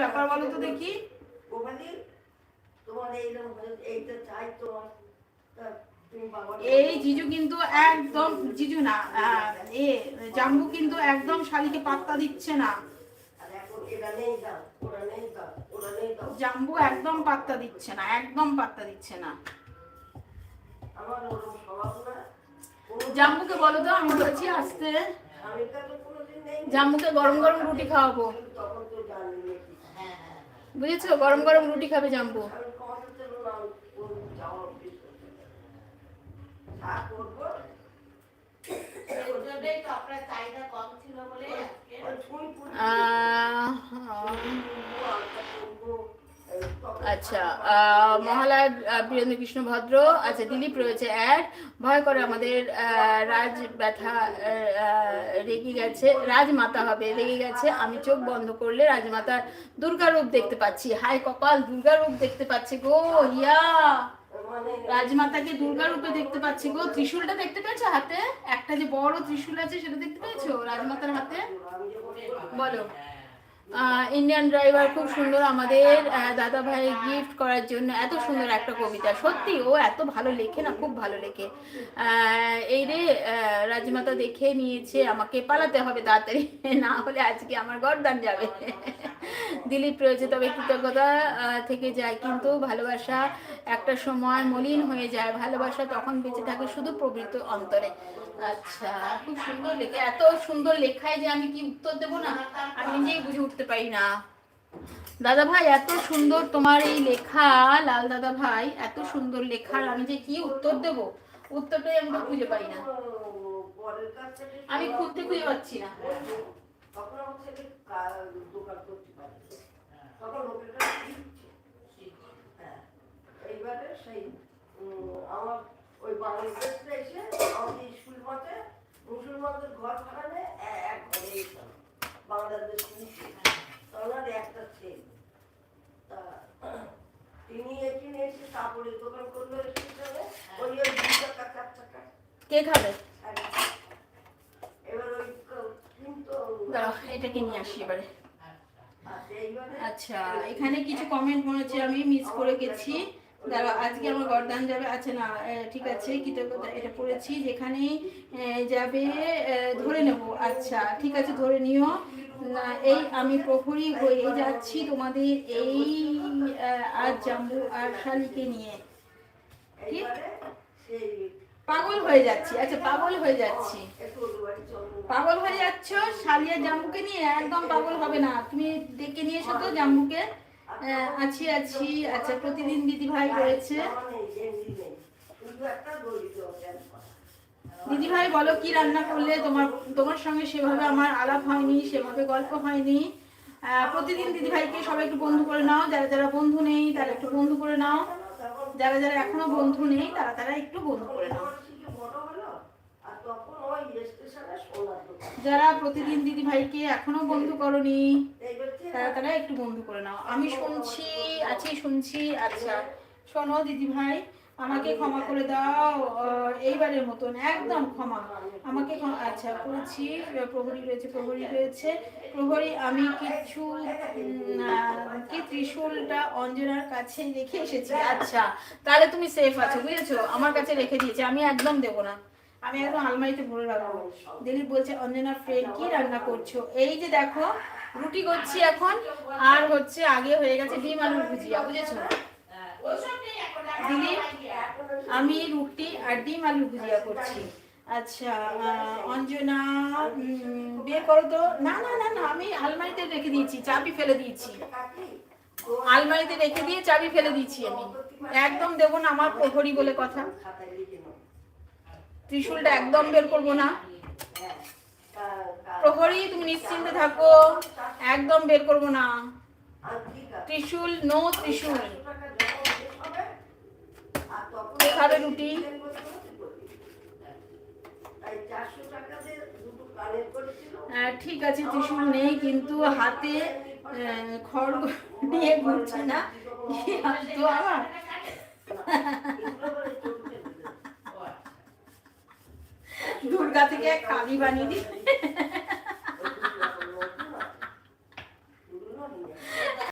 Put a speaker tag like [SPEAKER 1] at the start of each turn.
[SPEAKER 1] ব্যাপার বলো তো দেখি। এই জিজু কিন্তু একদম, জিজু না এ জাম্বু কিন্তু একদম শালিকে পাত্তা দিচ্ছে না। জাম্বু একদম পাত্তা দিচ্ছে না, একদম পাত্তা দিচ্ছে না। জাম্বুকে বলো তো, আমি বলছি আসতে। জাম্বুকে গরম গরম রুটি খাওয়াবো, বুঝেছো? গরম গরম রুটি খাবে জাম্বু। আচ্ছা, মহালয়া বীরেন্দ্র কৃষ্ণ ভদ্র। আচ্ছা, দিলীপ রয়েছে অ্যাড। ভয় করে আমাদের রাজ ব্যথা, রেগে গেছে, রাজমাতা হবে, রেগে গেছে। আমি চোখ বন্ধ করলে রাজমাতার দুর্গা রূপ দেখতে পাচ্ছি। হাই কপাল, দুর্গা রূপ দেখতে পাচ্ছি গো। ইয়া, রাজমাতাকে দুর্গা রূপে দেখতে পাচ্ছি গো। ত্রিশূলটা দেখতে পেয়েছো হাতে? একটা যে বড় ত্রিশূল আছে সেটা দেখতে পেয়েছো রাজমাতার হাতে? বলো। ইন্ডিয়ান ড্রাইভার খুব সুন্দর, আমাদের দাদা ভাই গিফট করার জন্য এত সুন্দর একটা কবিতা। সত্যি ও এত ভালো লেখে না, খুব ভালো লেখে। এই রে, রাজমাতা দেখে নিয়েছে, আমাকে পালাতে হবে তাড়াতাড়ি, না হলে আজকে আমার গর্দান যাবে। দিলীপ রয়েছে, তবে কৃতজ্ঞতা থেকে যায়, কিন্তু ভালোবাসা একটা সময় মলিন হয়ে যায়। ভালোবাসা তখন বেঁচে থাকে শুধু পবিত্র অন্তরে। আচ্ছা, খুব সুন্দর লেখা। এত সুন্দর লেখায় যে আমি কি উত্তর দেবো না আমি নিজেই বুঝে উঠতে পারি না। দাদা ভাই এত সুন্দর তোমার এই লেখা, লাল দাদা ভাই এত সুন্দর লেখার আমি যে কি উত্তর দেব, উত্তরটাই আমি তো খুঁজে পাই না, আমি খুঁজতে খুঁজে পাচ্ছি না। আমার ওই বাংলাদেশে এসে আমাদের স্কুল মাঠে মুসলমানদের ঘর খানে এক ঘরে বাংলাদেশ ওনার একটা ছেলে, তা তিনি এখানে এসে কাপড়ের দোকান করলো স্টেশনে। ওই ওই 2 টাকা 4 টাকা কে খাবে? এবার ওই কিন্তু দাঁড়াও, এটাকে নিয়ে আসি এবারে। আচ্ছা, এখানে কিছু কমেন্ট মনেছে আমি মিস করে গেছি, দাঁড়াও, আজকে আমার গর্দান যাবে। আচ্ছা না, ঠিক আছে, কৃতজ্ঞতা এটা পড়েছি, যেখানে যাবে ধরে নেব। আচ্ছা ঠিক আছে, ধরে নিও। এই আমি প্রহরী হয়ে যাচ্ছি তোমাদের এই আজ জাম্বু আর শালিকে নিয়ে। ঠিক, পাগল হয়ে যাচ্ছি। আচ্ছা, পাগল হয়ে যাচ্ছি, পাগল হয়ে যাচ্ছ শালিয়া জাম্বুকে নিয়ে। একদম পাগল হবে না, তুমি ডেকে নিয়ে এসো তো জাম্বুকে। আছি আছি। আচ্ছা, প্রতিদিন দিদি ভাই রয়েছে। দিদি ভাই বলো কি রান্না করলে? তোমার সঙ্গে সেভাবে আমার আলাপ হয়নি, সেভাবে গল্প হয়নি। প্রতিদিন দিদি ভাইকে সবাই একটু বন্ধু করে নাও, যারা যারা বন্ধু নেই তারা একটু বন্ধু করে নাও, যারা যারা এখনো বন্ধু নেই তারা তারা একটু বন্ধু করে নাও। যারা প্রতিদিন দিদি ভাইকে এখনো বন্ধু করনি তারা তারা একটু বন্ধু করে নাও। আমি শুনছি, আছি, শুনছি। আচ্ছা শোনো দিদি ভাই, আমাকে ক্ষমা করে দাও এইবারের মতন, একদম ক্ষমা আমাকে। আচ্ছা করেছি। প্রহরী রয়েছে, প্রহরী রয়েছে, প্রহরী। আমি কিছু কি ত্রিশূলটা অঞ্জনার কাছে রেখে এসেছি। আচ্ছা, তাহলে তুমি সেফ আছো, বুঝেছো? আমার কাছে রেখে দিয়েছে, আমি একদম দেবো না, আমি একদম আলমারিতে ভরে রাখবো। দিলীপ বলছে অঞ্জনার ফ্রেন্ড কি রান্না করছো? এই যে দেখো রুটি করছি এখন, আর হচ্ছে আগে হয়ে গেছে ডিম আলুর ভুজিয়া, বুঝেছো দিলীপ? আমি রুটি আর ডিম আলুর ভুজিয়া করছি। আচ্ছা, অঞ্জনা বিয়ে করো তো। না না না না, আমি আলমারিতে রেখে দিয়েছি, চাবি ফেলে দিয়েছি, আলমারিতে রেখে দিয়ে চাবি ফেলে দিয়েছি। আমি একদম দেবো না, আমার প্রহরী বলে কথা। ত্রিশূলটা একদম বের করবো না, প্রহরী তুমি নিশ্চিন্তে থাকো, একদম বের করবো না ত্রিশূল, নো ত্রিশূল। কে খাবে রুটি? ঠিক আছে, ত্রিশূল নেই, কিন্তু হাতে খড় নিয়ে ঘুরছি না, তো আমার দুর্গা থেকে কালী বানিয়ে দিই।